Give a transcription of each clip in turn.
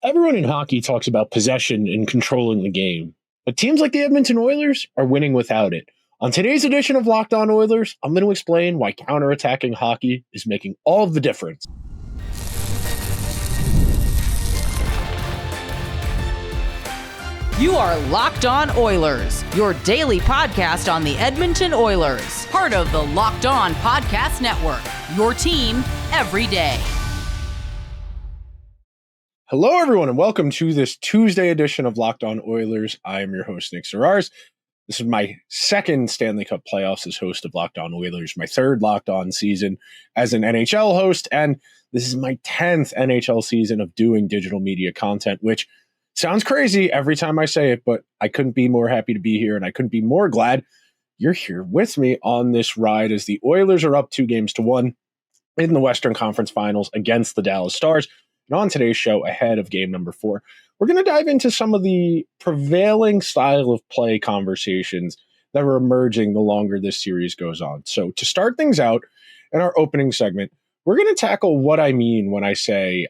Everyone in hockey talks about possession and controlling the game, but teams like the Edmonton Oilers are winning without it. On today's edition of Locked On Oilers, I'm going to explain why counterattacking hockey is making all of the difference. You are Locked On Oilers, your daily podcast on the Edmonton Oilers, part of the Locked On Podcast Network, your team every day. Hello, everyone, and welcome to this Tuesday edition of Locked On Oilers. I am your host, Nick Zararis. This is my second Stanley Cup playoffs as host of Locked On Oilers, my third Locked On season as an NHL host, and this is my 10th NHL season of doing digital media content, which sounds crazy every time I say it, but I couldn't be more happy to be here, and I couldn't be more glad you're here with me on this ride as the Oilers are up 2-1 in the Western Conference Finals against the Dallas Stars. And on today's show, ahead of game number 4, we're going to dive into some of the prevailing style of play conversations that are emerging the longer this series goes on. So to start things out in our opening segment, we're going to tackle what I mean when I say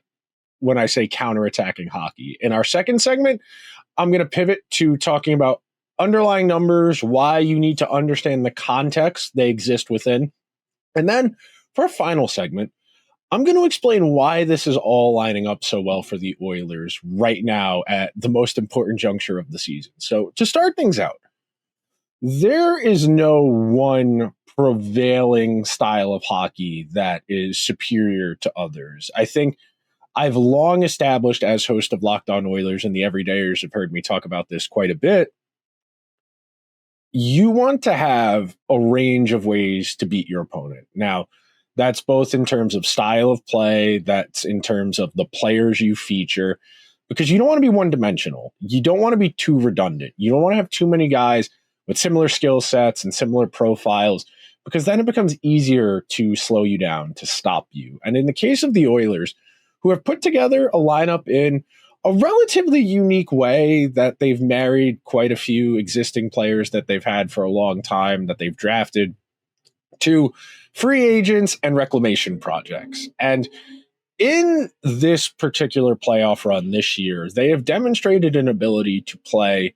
counterattacking hockey. In our second segment, I'm going to pivot to talking about underlying numbers, why you need to understand the context they exist within. And then for our final segment, I'm going to explain why this is all lining up so well for the Oilers right now at the most important juncture of the season. So to start things out, there is no one prevailing style of hockey that is superior to others. I think I've long established as host of Locked On Oilers, and the everydayers have heard me talk about this quite a bit. You want to have a range of ways to beat your opponent. Now, that's both in terms of style of play, that's in terms of the players you feature, because you don't want to be one-dimensional. You don't want to be too redundant. You don't want to have too many guys with similar skill sets and similar profiles, because then it becomes easier to slow you down, to stop you. And in the case of the Oilers, who have put together a lineup in a relatively unique way that they've married quite a few existing players that they've had for a long time, that they've drafted, to free agents and reclamation projects. And in this particular playoff run this year, they have demonstrated an ability to play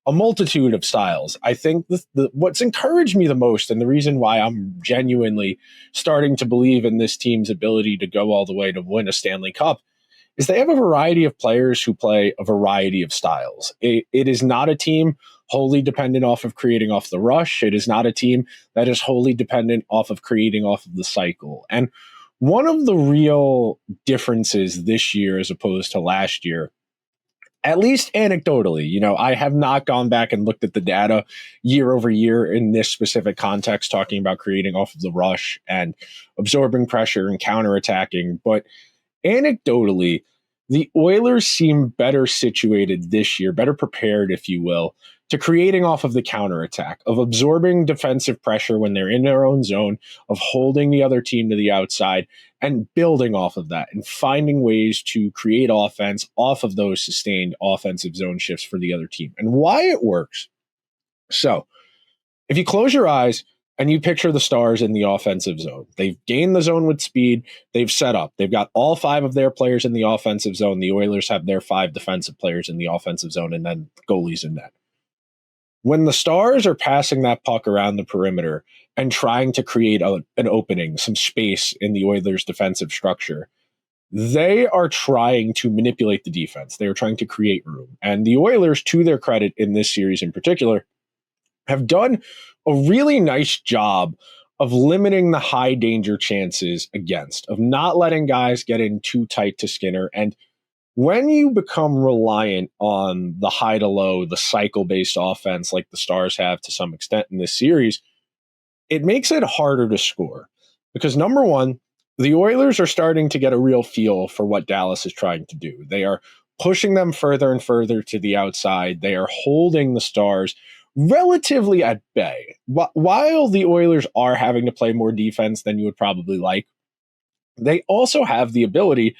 a multitude of styles. I think what's encouraged me the most, and the reason why I'm genuinely starting to believe in this team's ability to go all the way to win a Stanley Cup, is they have a variety of players who play a variety of styles. It is not a team wholly dependent off of creating off the rush. It is not a team that is wholly dependent off of creating off of the cycle. And one of the real differences this year as opposed to last year, at least anecdotally, I have not gone back and looked at the data year over year in this specific context, talking about creating off of the rush and absorbing pressure and counterattacking. But anecdotally, the Oilers seem better situated this year, better prepared, if you will, to creating off of the counterattack, of absorbing defensive pressure when they're in their own zone, of holding the other team to the outside and building off of that and finding ways to create offense off of those sustained offensive zone shifts for the other team. And why it works. So if you close your eyes and you picture the Stars in the offensive zone, they've gained the zone with speed. They've set up. They've got all 5 of their players in the offensive zone. The Oilers have their 5 defensive players in the offensive zone, and then goalies in net. When the Stars are passing that puck around the perimeter and trying to create an opening, some space in the Oilers' defensive structure, they are trying to manipulate the defense. They are trying to create room. And the Oilers, to their credit in this series in particular, have done a really nice job of limiting the high danger chances against, of not letting guys get in too tight to Skinner. And when you become reliant on the high to low, the cycle-based offense like the Stars have to some extent in this series, it makes it harder to score. Because number one, the Oilers are starting to get a real feel for what Dallas is trying to do. They are pushing them further and further to the outside. They are holding the Stars relatively at bay. While the Oilers are having to play more defense than you would probably like, they also have the ability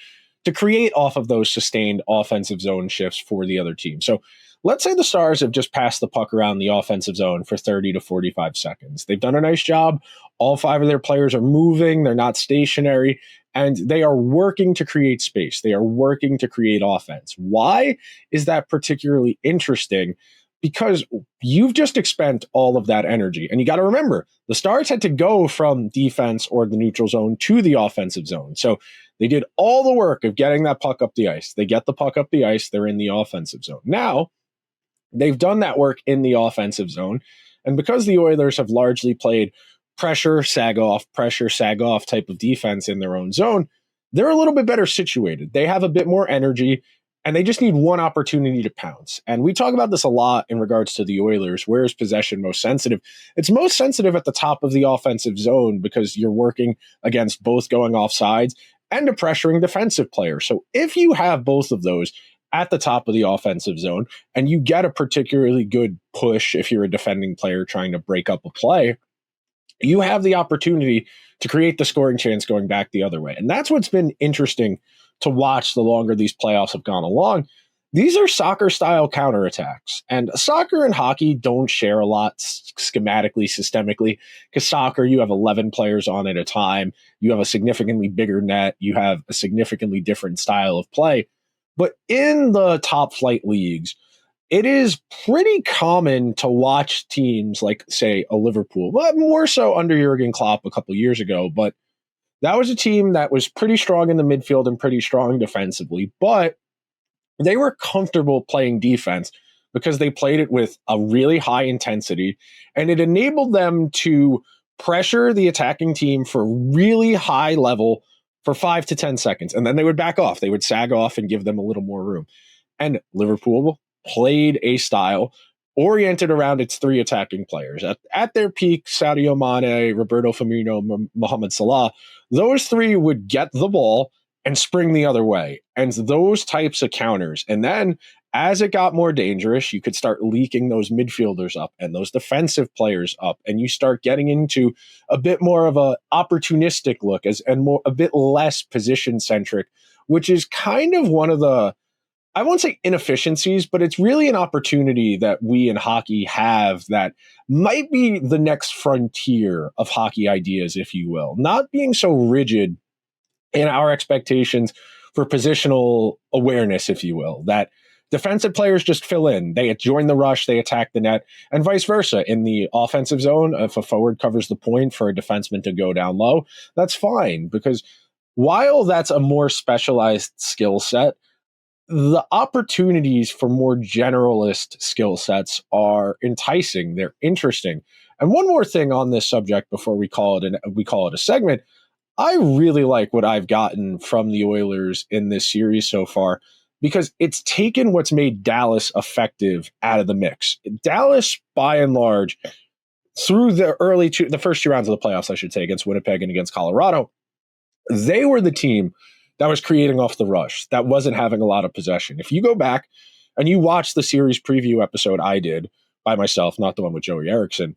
to create off of those sustained offensive zone shifts for the other team. So let's say the Stars have just passed the puck around the offensive zone for 30 to 45 seconds. They've done a nice job. All 5 of their players are moving. They're not stationary. And they are working to create space. They are working to create offense. Why is that particularly interesting? Because you've just expended all of that energy. And you got to remember, the Stars had to go from defense or the neutral zone to the offensive zone. So they did all the work of getting that puck up the ice. They get the puck up the ice, they're in the offensive zone. Now, they've done that work in the offensive zone. And because the Oilers have largely played pressure, sag off type of defense in their own zone, they're a little bit better situated. They have a bit more energy, and they just need one opportunity to pounce. And we talk about this a lot in regards to the Oilers. Where is possession most sensitive? It's most sensitive at the top of the offensive zone because you're working against both going off sides and a pressuring defensive player. So if you have both of those at the top of the offensive zone and you get a particularly good push if you're a defending player trying to break up a play, you have the opportunity to create the scoring chance going back the other way. And that's what's been interesting to watch the longer these playoffs have gone along. These are soccer-style counterattacks. And soccer and hockey don't share a lot schematically, systemically, because soccer, you have 11 players on at a time. You have a significantly bigger net. You have a significantly different style of play. But in the top flight leagues, it is pretty common to watch teams like, say, a Liverpool, but more so under Jurgen Klopp a couple years ago. But that was a team that was pretty strong in the midfield and pretty strong defensively, but they were comfortable playing defense because they played it with a really high intensity, and it enabled them to pressure the attacking team for really high level for 5 to 10 seconds. And then they would back off. They would sag off and give them a little more room. And Liverpool played a style oriented around its three attacking players. At their peak, Sadio Mane, Roberto Firmino, Mohamed Salah, those three would get the ball and spring the other way. And those types of counters. And then as it got more dangerous, you could start leaking those midfielders up and those defensive players up. And you start getting into a bit more of a opportunistic look a bit less position centric, which is kind of one of the, I won't say inefficiencies, but it's really an opportunity that we in hockey have that might be the next frontier of hockey ideas, if you will. Not being so rigid in our expectations for positional awareness, if you will, that defensive players just fill in. They join the rush, they attack the net, and vice versa. In the offensive zone, if a forward covers the point for a defenseman to go down low, that's fine, because while that's a more specialized skill set, the opportunities for more generalist skill sets are enticing. They're interesting. And one more thing on this subject before we call it a segment. I really like what I've gotten from the Oilers in this series so far, because it's taken what's made Dallas effective out of the mix. Dallas, by and large, through the first two rounds of the playoffs, I should say, against Winnipeg and against Colorado, they were the team that was creating off the rush, that wasn't having a lot of possession. If you go back and you watch the series preview episode I did by myself, not the one with Joey Erickson,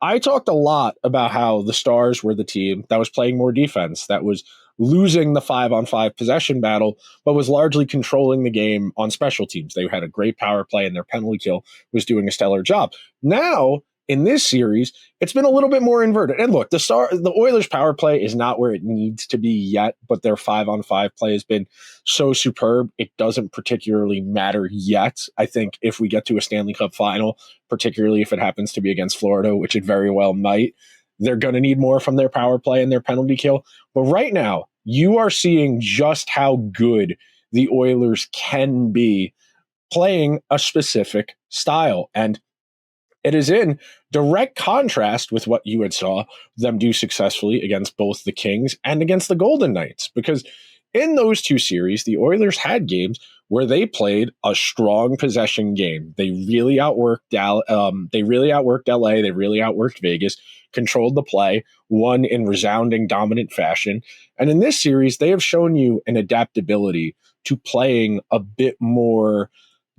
I talked a lot about how the Stars were the team that was playing more defense, that was losing the 5-on-5 possession battle, but was largely controlling the game on special teams. They had a great power play, and their penalty kill was doing a stellar job. Now, in this series, it's been a little bit more inverted. And look, the Oilers' power play is not where it needs to be yet, but their 5-on-5 play has been so superb, it doesn't particularly matter yet. I think if we get to a Stanley Cup final, particularly if it happens to be against Florida, which it very well might, they're going to need more from their power play and their penalty kill. But right now, you are seeing just how good the Oilers can be playing a specific style. And it is in direct contrast with what you had saw them do successfully against both the Kings and against the Golden Knights. Because in those two series, the Oilers had games where they played a strong possession game. They really outworked LA. They really outworked Vegas, controlled the play, won in resounding dominant fashion. And in this series, they have shown you an adaptability to playing a bit more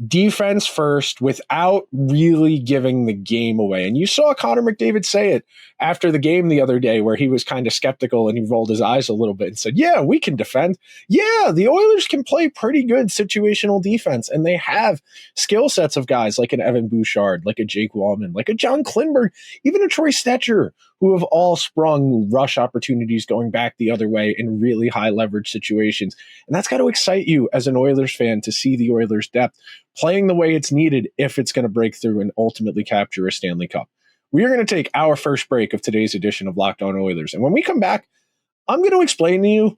defense first without really giving the game away. And you saw Connor McDavid say it after the game the other day, where he was kind of skeptical and he rolled his eyes a little bit and said, yeah, we can defend. Yeah, the Oilers can play pretty good situational defense, and they have skill sets of guys like an Evan Bouchard, like a Jake Wallman, like a John Klingberg, even a Troy Stetcher, who have all sprung rush opportunities going back the other way in really high leverage situations. And that's got to excite you as an Oilers fan to see the Oilers' depth playing the way it's needed if it's going to break through and ultimately capture a Stanley Cup. We are going to take our first break of today's edition of Locked On Oilers. And when we come back, I'm going to explain to you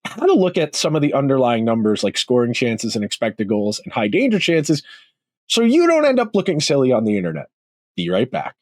how to look at some of the underlying numbers like scoring chances and expected goals and high danger chances so you don't end up looking silly on the internet. Be right back.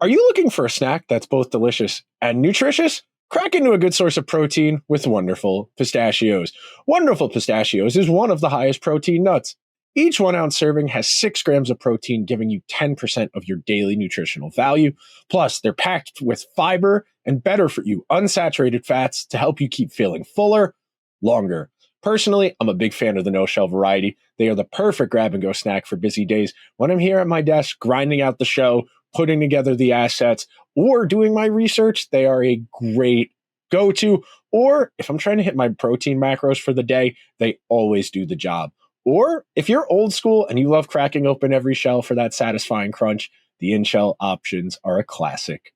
Are you looking for a snack that's both delicious and nutritious? Crack into a good source of protein with Wonderful Pistachios. Wonderful Pistachios is one of the highest protein nuts. Each 1 ounce serving has 6 grams of protein, giving you 10% of your daily nutritional value. Plus, they're packed with fiber and better for you unsaturated fats to help you keep feeling fuller longer. Personally, I'm a big fan of the no-shell variety. They are the perfect grab-and-go snack for busy days. When I'm here at my desk, grinding out the show, putting together the assets, or doing my research, they are a great go-to. Or if I'm trying to hit my protein macros for the day, they always do the job. Or if you're old school and you love cracking open every shell for that satisfying crunch, the in-shell options are a classic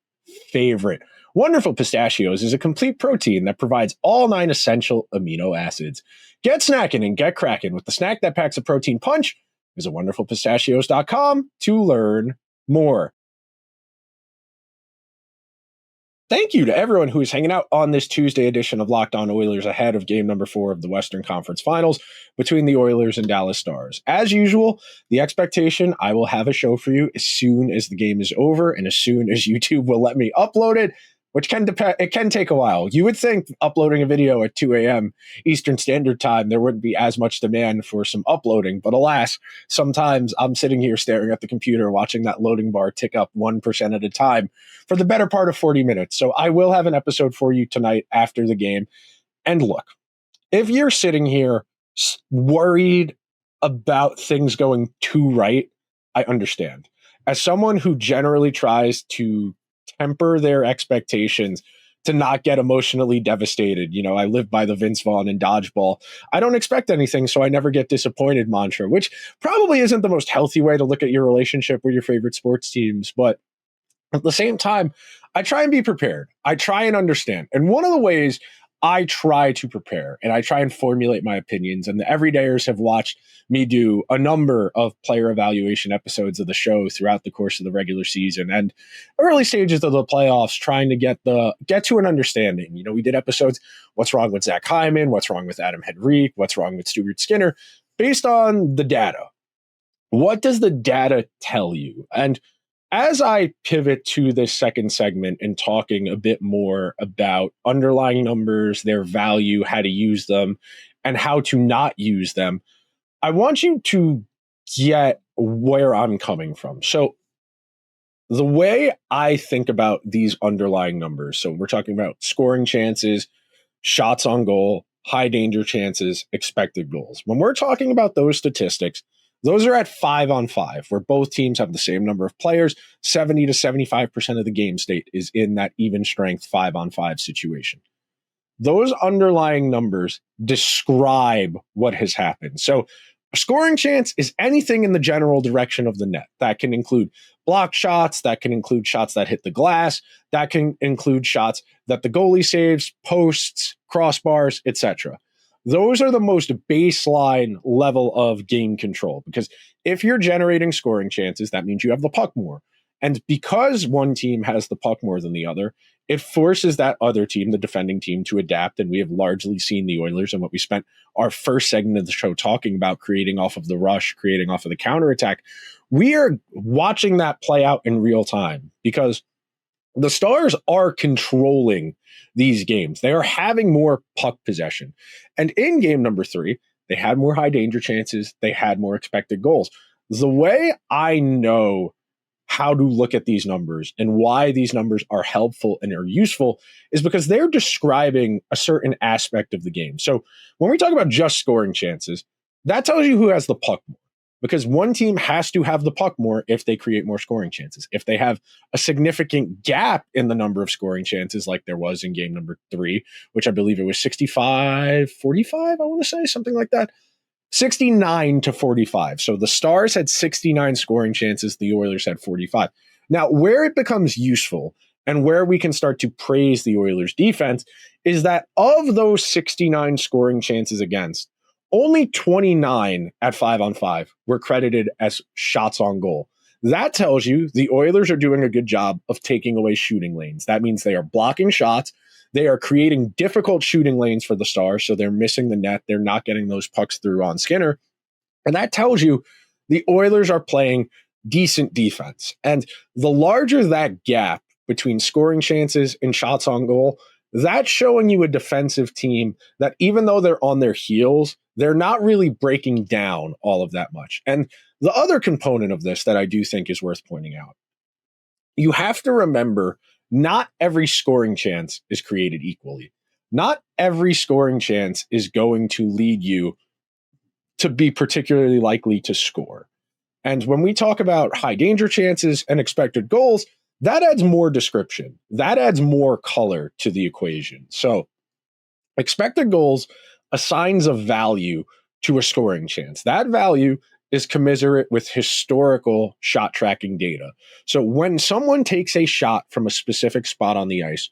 favorite. Wonderful Pistachios is a complete protein that provides all 9 essential amino acids. Get snacking and get cracking with the snack that packs a protein punch. Visit wonderfulpistachios.com to learn more. Thank you to everyone who is hanging out on this Tuesday edition of Locked On Oilers ahead of game number 4 of the Western Conference Finals between the Oilers and Dallas Stars. As usual, the expectation, I will have a show for you as soon as the game is over and as soon as YouTube will let me upload it, which can depend. It can take a while. You would think uploading a video at 2 a.m. Eastern Standard Time, there wouldn't be as much demand for some uploading. But alas, sometimes I'm sitting here staring at the computer, watching that loading bar tick up 1% at a time for the better part of 40 minutes. So I will have an episode for you tonight after the game. And look, if you're sitting here worried about things going too right, I understand. As someone who generally tries to temper their expectations to not get emotionally devastated. You know, I live by the Vince Vaughn and dodgeball. I don't expect anything, so I never get disappointed mantra, which probably isn't the most healthy way to look at your relationship with your favorite sports teams. But at the same time, I try and be prepared. I try and understand. And one of the ways I try to prepare and I try and formulate my opinions, and the everydayers have watched me do a number of player evaluation episodes of the show throughout the course of the regular season and early stages of the playoffs, trying to get to an understanding. You know, we did episodes, what's wrong with Zach Hyman, what's wrong with Adam Henrique, what's wrong with Stuart Skinner, based on the data. What does the data tell you? And as I pivot to this second segment and talking a bit more about underlying numbers, their value, how to use them, and how to not use them, I want you to get where I'm coming from. So the way I think about these underlying numbers, so we're talking about scoring chances, shots on goal, high danger chances, expected goals. When we're talking about those statistics, those are at 5-on-5, where both teams have the same number of players. 70 to 75% of the game state is in that even strength 5-on-5 situation. Those underlying numbers describe what has happened. So a scoring chance is anything in the general direction of the net. That can include blocked shots, that can include shots that hit the glass, that can include shots that the goalie saves, posts, crossbars, etc. Those are the most baseline level of game control, because if you're generating scoring chances, that means you have the puck more. And because one team has the puck more than the other, it forces that other team, the defending team, to adapt. And we have largely seen the Oilers and what we spent our first segment of the show talking about, creating off of the rush, creating off of the counterattack. We are watching that play out in real time because the Stars are controlling these games. They are having more puck possession. And in game number 3, they had more high danger chances. They had more expected goals. The way I know how to look at these numbers and why these numbers are helpful and are useful is because they're describing a certain aspect of the game. So when we talk about just scoring chances, that tells you who has the puck more, because one team has to have the puck more if they create more scoring chances. If they have a significant gap in the number of scoring chances, like there was in game number 3, which I believe it was 65-45, I want to say, something like that. 69-45. So the Stars had 69 scoring chances. The Oilers had 45. Now, where it becomes useful and where we can start to praise the Oilers defense is that of those 69 scoring chances against, only 29 at 5-on-5 were credited as shots on goal. That tells you the Oilers are doing a good job of taking away shooting lanes. That means they are blocking shots. They are creating difficult shooting lanes for the Stars, so they're missing the net. They're not getting those pucks through on Skinner. And that tells you the Oilers are playing decent defense. And the larger that gap between scoring chances and shots on goal, that's showing you a defensive team that even though they're on their heels, they're not really breaking down all of that much. And the other component of this that I do think is worth pointing out, you have to remember not every scoring chance is created equally. Not every scoring chance is going to lead you to be particularly likely to score. And when we talk about high danger chances and expected goals, that adds more description. That adds more color to the equation. So expected goals assigns a value to a scoring chance. That value is commensurate with historical shot tracking data. So when someone takes a shot from a specific spot on the ice,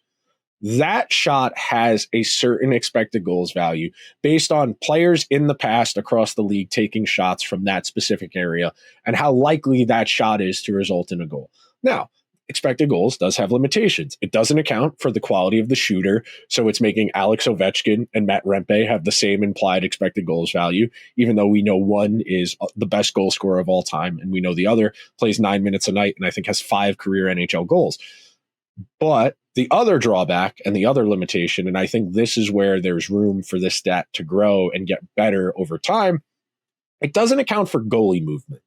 that shot has a certain expected goals value based on players in the past across the league taking shots from that specific area and how likely that shot is to result in a goal. Now, expected goals does have limitations. It doesn't account for the quality of the shooter, so it's making Alex Ovechkin and Matt Rempe have the same implied expected goals value, even though we know one is the best goal scorer of all time, and we know the other plays 9 minutes a night and I think has 5 career NHL goals. But the other drawback and the other limitation, and I think this is where there's room for this stat to grow and get better over time, it doesn't account for goalie movement.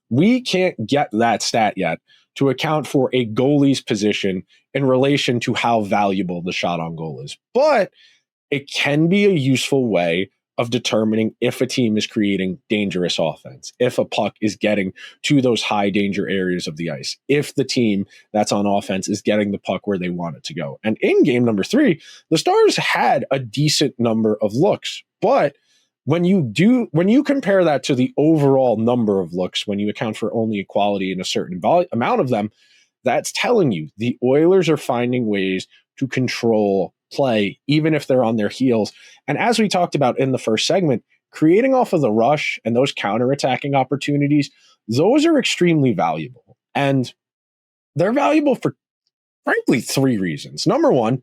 We can't get that stat yet to account for a goalie's position in relation to how valuable the shot on goal is. But it can be a useful way of determining if a team is creating dangerous offense, if a puck is getting to those high danger areas of the ice, if the team that's on offense is getting the puck where they want it to go. And in game number 3, the Stars had a decent number of looks, but when you compare that to the overall number of looks, when you account for only equality in a certain amount of them, that's telling you the Oilers are finding ways to control play, even if they're on their heels. And as we talked about in the first segment, creating off of the rush and those counterattacking opportunities, those are extremely valuable. And they're valuable for, frankly, 3 reasons. Number one,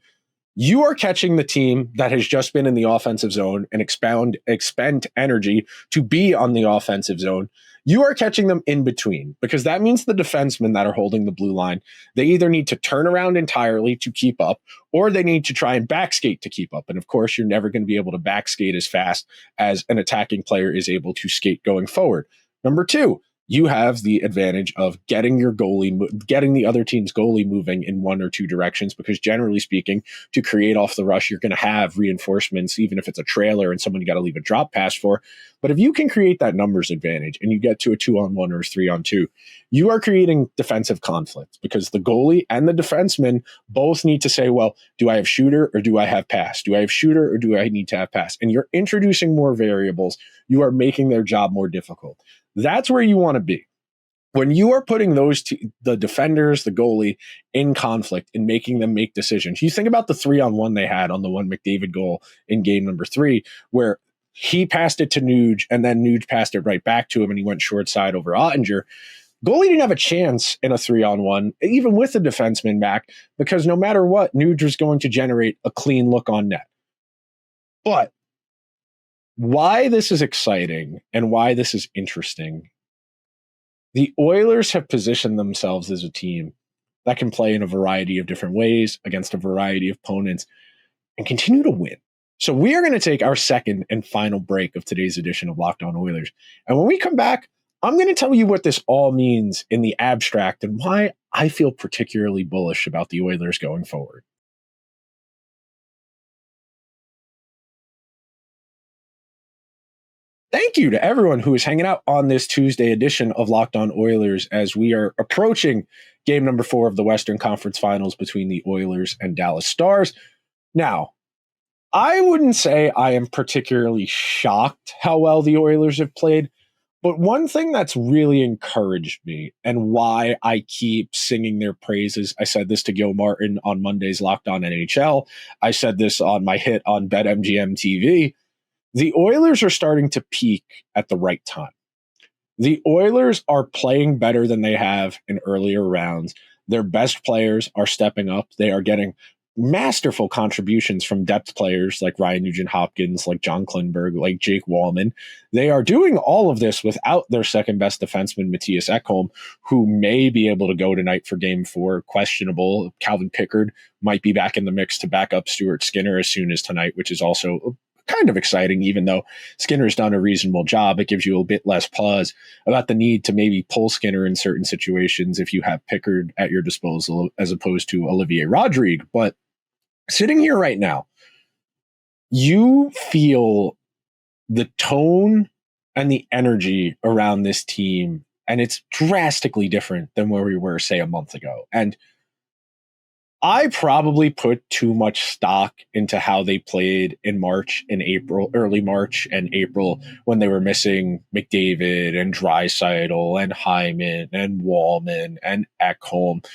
you are catching the team that has just been in the offensive zone and expend energy to be on the offensive zone. You are catching them in between, because that means the defensemen that are holding the blue line, they either need to turn around entirely to keep up, or they need to try and backskate to keep up. And of course, you're never going to be able to backskate as fast as an attacking player is able to skate going forward. Number 2, you have the advantage of getting the other team's goalie moving in 1 or 2 directions, because generally speaking, to create off the rush, you're going to have reinforcements, even if it's a trailer and someone you got to leave a drop pass for. But if you can create that numbers advantage and you get to a 2-on-1 or a 3-on-2, you are creating defensive conflict, because the goalie and the defenseman both need to say, well, do I have shooter or do I have pass? Do I have shooter or do I need to have pass? And you're introducing more variables. You are making their job more difficult. That's where you want to be. When you are putting the defenders, the goalie, in conflict and making them make decisions. You think about the 3-on-1 they had on the one McDavid goal in game number 3, where he passed it to Nuge and then Nuge passed it right back to him and he went short side over Ottinger. Goalie didn't have a chance in a 3-on-1, even with the defenseman back, because no matter what, Nuge was going to generate a clean look on net. But why this is exciting and why this is interesting, the Oilers have positioned themselves as a team that can play in a variety of different ways against a variety of opponents and continue to win. So we are going to take our second and final break of today's edition of Locked On Oilers. And when we come back, I'm going to tell you what this all means in the abstract and why I feel particularly bullish about the Oilers going forward. Thank you to everyone who is hanging out on this Tuesday edition of Locked On Oilers as we are approaching game number 4 of the Western Conference Finals between the Oilers and Dallas Stars. Now, I wouldn't say I am particularly shocked how well the Oilers have played, but one thing that's really encouraged me and why I keep singing their praises, I said this to Gil Martin on Monday's Locked On NHL. I said this on my hit on BetMGM TV. The Oilers are starting to peak at the right time. The Oilers are playing better than they have in earlier rounds. Their best players are stepping up. They are getting masterful contributions from depth players like Ryan Nugent-Hopkins, like John Klingberg, like Jake Wallman. They are doing all of this without their second best defenseman, Mattias Ekholm, who may be able to go tonight for game 4, questionable. Calvin Pickard might be back in the mix to back up Stuart Skinner as soon as tonight, which is also kind of exciting. Even though Skinner's done a reasonable job, it gives you a bit less pause about the need to maybe pull Skinner in certain situations if you have Pickard at your disposal as opposed to Olivier Rodrigue. But sitting here right now, you feel the tone and the energy around this team, and it's drastically different than where we were, say, a month ago. And I probably put too much stock into how they played in March and April, early March and April, when they were missing McDavid and Draisaitl and Hyman and Wallman and Ekholm.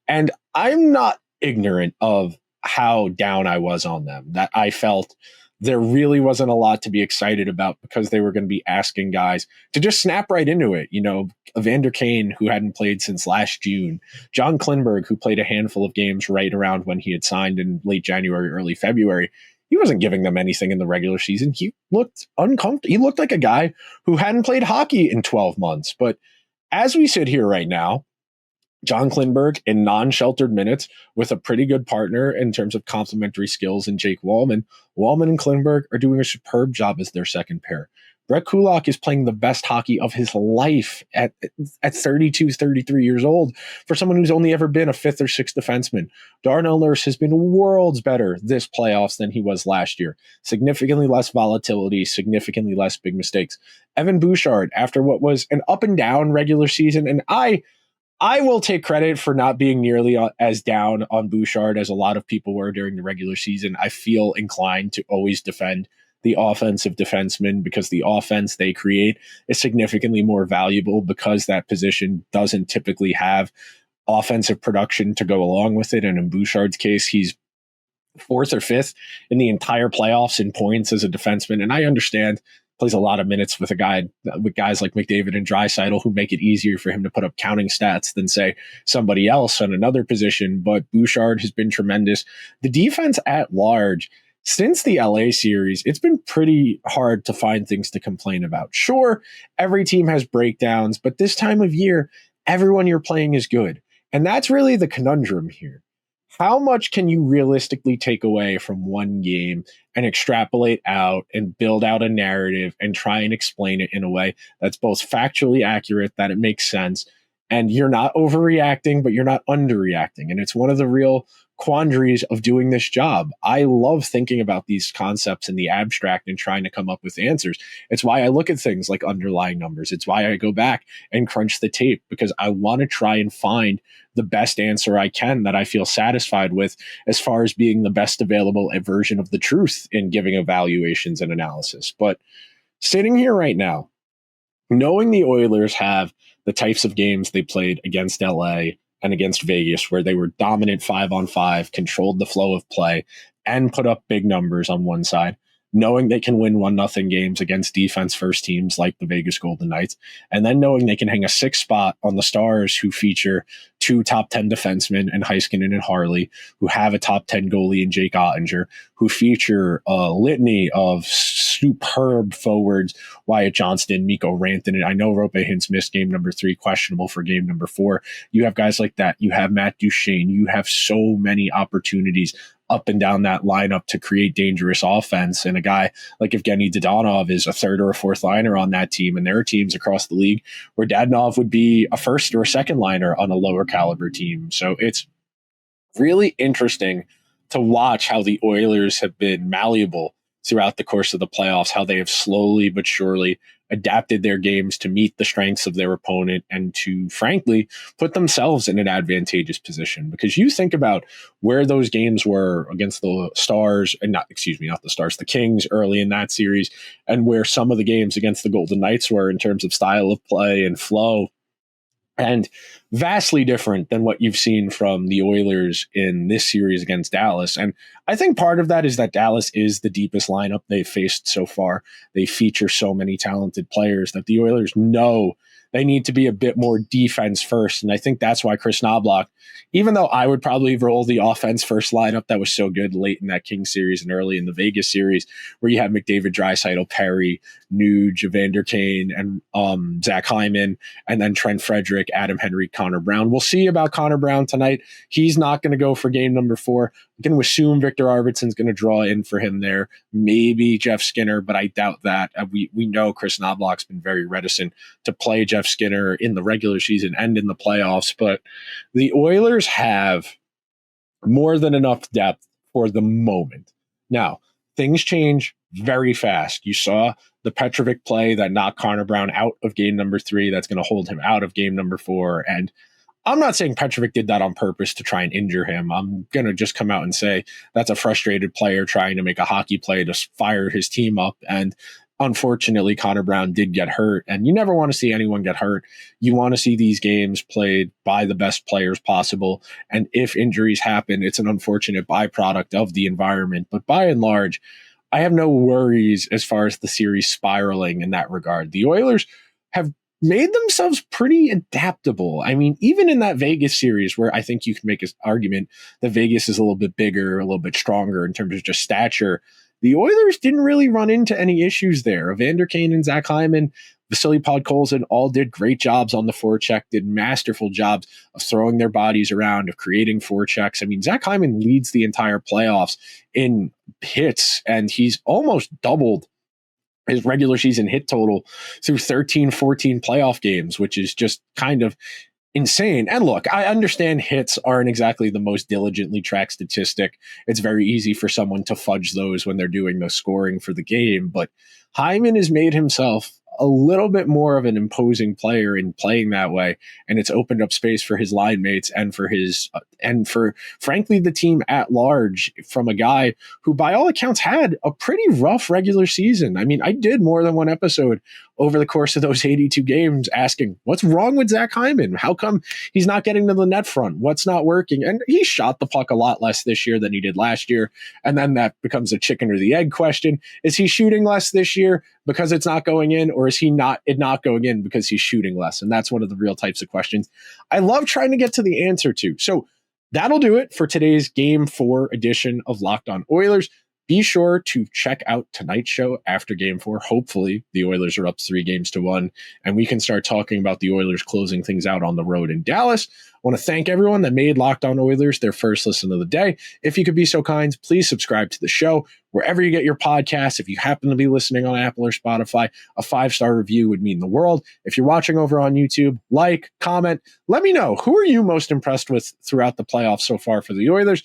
And I'm not ignorant of how down I was on them, that I felt there really wasn't a lot to be excited about because they were going to be asking guys to just snap right into it. You know, Evander Kane, who hadn't played since last June, John Klingberg, who played a handful of games right around when he had signed in late January, early February. He wasn't giving them anything in the regular season. He looked uncomfortable. He looked like a guy who hadn't played hockey in 12 months. But as we sit here right now, John Klingberg in non-sheltered minutes with a pretty good partner in terms of complementary skills in Jake Wallman. Wallman and Klingberg are doing a superb job as their second pair. Brett Kulak is playing the best hockey of his life at 32, 33 years old for someone who's only ever been a 5th or 6th defenseman. Darnell Nurse has been worlds better this playoffs than he was last year. Significantly less volatility, significantly less big mistakes. Evan Bouchard, after what was an up and down regular season, and I will take credit for not being nearly as down on Bouchard as a lot of people were during the regular season. I feel inclined to always defend the offensive defensemen because the offense they create is significantly more valuable because that position doesn't typically have offensive production to go along with it. And in Bouchard's case, he's 4th or 5th in the entire playoffs in points as a defenseman. And I understand plays a lot of minutes with guys like McDavid and Draisaitl who make it easier for him to put up counting stats than, say, somebody else on another position. But Bouchard has been tremendous. The defense at large, since the LA series, it's been pretty hard to find things to complain about. Sure, every team has breakdowns, but this time of year, everyone you're playing is good. And that's really the conundrum here. How much can you realistically take away from one game and extrapolate out and build out a narrative and try and explain it in a way that's both factually accurate, that it makes sense, and you're not overreacting, but you're not underreacting? And it's one of the real quandaries of doing this job. I love thinking about these concepts in the abstract and trying to come up with answers. It's why I look at things like underlying numbers. It's why I go back and crunch the tape, because I want to try and find the best answer I can that I feel satisfied with as far as being the best available version of the truth in giving evaluations and analysis. But sitting here right now, knowing the Oilers have the types of games they played against LA and against Vegas, where they were dominant 5-on-5, controlled the flow of play, and put up big numbers on one side, knowing they can win 1-0 games against defense first teams like the Vegas Golden Knights, and then knowing they can hang a 6th spot on the Stars, who feature 2 top 10 defensemen in Heiskanen and Harley, who have a top 10 goalie in Jake Ottinger, who feature a litany of superb forwards, Wyatt Johnston, Mikko Rantanen. I know Roope Hintz missed game number 3, questionable for game number 4. You have guys like that. You have Matt Duchene. You have so many opportunities up and down that lineup to create dangerous offense. And a guy like Evgeny Dadonov is a third or a fourth liner on that team. And there are teams across the league where Dadonov would be a first or a second liner on a lower caliber team. So it's really interesting to watch how the Oilers have been malleable throughout the course of the playoffs, how they have slowly but surely adapted their games to meet the strengths of their opponent and to, frankly, put themselves in an advantageous position. Because you think about where those games were against the Stars, and not the Stars, the Kings early in that series, and where some of the games against the Golden Knights were in terms of style of play and flow, and vastly different than what you've seen from the Oilers in this series against Dallas. And I think part of that is that Dallas is the deepest lineup they've faced so far. They feature so many talented players that the Oilers know they need to be a bit more defense first. And I think that's why Chris Knoblauch, even though I would probably roll the offense first lineup that was so good late in that Kings series and early in the Vegas series, where you have McDavid, Draisaitl, Perry, Nuge, Evander Kane, and Zach Hyman, and then Trent Frederick, Adam Henry, Connor Brown. We'll see about Connor Brown tonight. He's not going to go for game number 4. I'm going to assume Victor Arvidsson's going to draw in for him there. Maybe Jeff Skinner, but I doubt that. We know Chris Knoblauch's been very reticent to play Jeff Skinner in the regular season and in the playoffs, but the Oilers have more than enough depth for the moment. Now, things change very fast. You saw the Petrovic play that knocked Connor Brown out of game number 3. That's going to hold him out of game number 4. And I'm not saying Petrovic did that on purpose to try and injure him. I'm going to just come out and say that's a frustrated player trying to make a hockey play to fire his team up. And unfortunately, Connor Brown did get hurt, and you never want to see anyone get hurt. You want to see these games played by the best players possible. And if injuries happen, it's an unfortunate byproduct of the environment. But by and large, I have no worries as far as the series spiraling in that regard. The Oilers have made themselves pretty adaptable. I mean, even in that Vegas series, where I think you can make an argument that Vegas is a little bit bigger, a little bit stronger in terms of just stature, the Oilers didn't really run into any issues there. Evander Kane and Zach Hyman, Vasily Podkolzin all did great jobs on the forecheck, did masterful jobs of throwing their bodies around, of creating forechecks. I mean, Zach Hyman leads the entire playoffs in hits, and he's almost doubled his regular season hit total through 13, 14 playoff games, which is just kind of insane. And look, I understand hits aren't exactly the most diligently tracked statistic. It's very easy for someone to fudge those when they're doing the scoring for the game, but Hyman has made himself a little bit more of an imposing player in playing that way, and it's opened up space for his line mates and for his and for frankly the team at large, from a guy who by all accounts had a pretty rough regular season. I mean, I did more than one episode over the course of those 82 games asking, what's wrong with Zach Hyman? How come he's not getting to the net front? What's not working? And he shot the puck a lot less this year than he did last year. And then that becomes a chicken or the egg question. Is he shooting less this year because it's not going in, or is he not going in because he's shooting less? And that's one of the real types of questions I love trying to get to the answer to. So that'll do it for today's Game 4 edition of Locked On Oilers. Be sure to check out tonight's show after Game 4. Hopefully, the Oilers are up 3-1, and we can start talking about the Oilers closing things out on the road in Dallas. I want to thank everyone that made Locked On Oilers their first listen of the day. If you could be so kind, please subscribe to the show wherever you get your podcasts. If you happen to be listening on Apple or Spotify, a 5-star review would mean the world. If you're watching over on YouTube, like, comment, let me know, who are you most impressed with throughout the playoffs so far for the Oilers?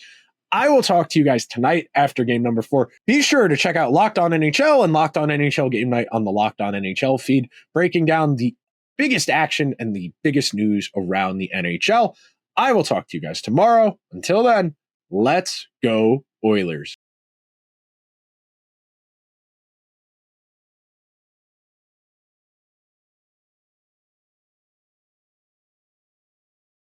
I will talk to you guys tonight after game number 4. Be sure to check out Locked On NHL and Locked On NHL Game Night on the Locked On NHL feed, breaking down the biggest action and the biggest news around the NHL. I will talk to you guys tomorrow. Until then, let's go Oilers.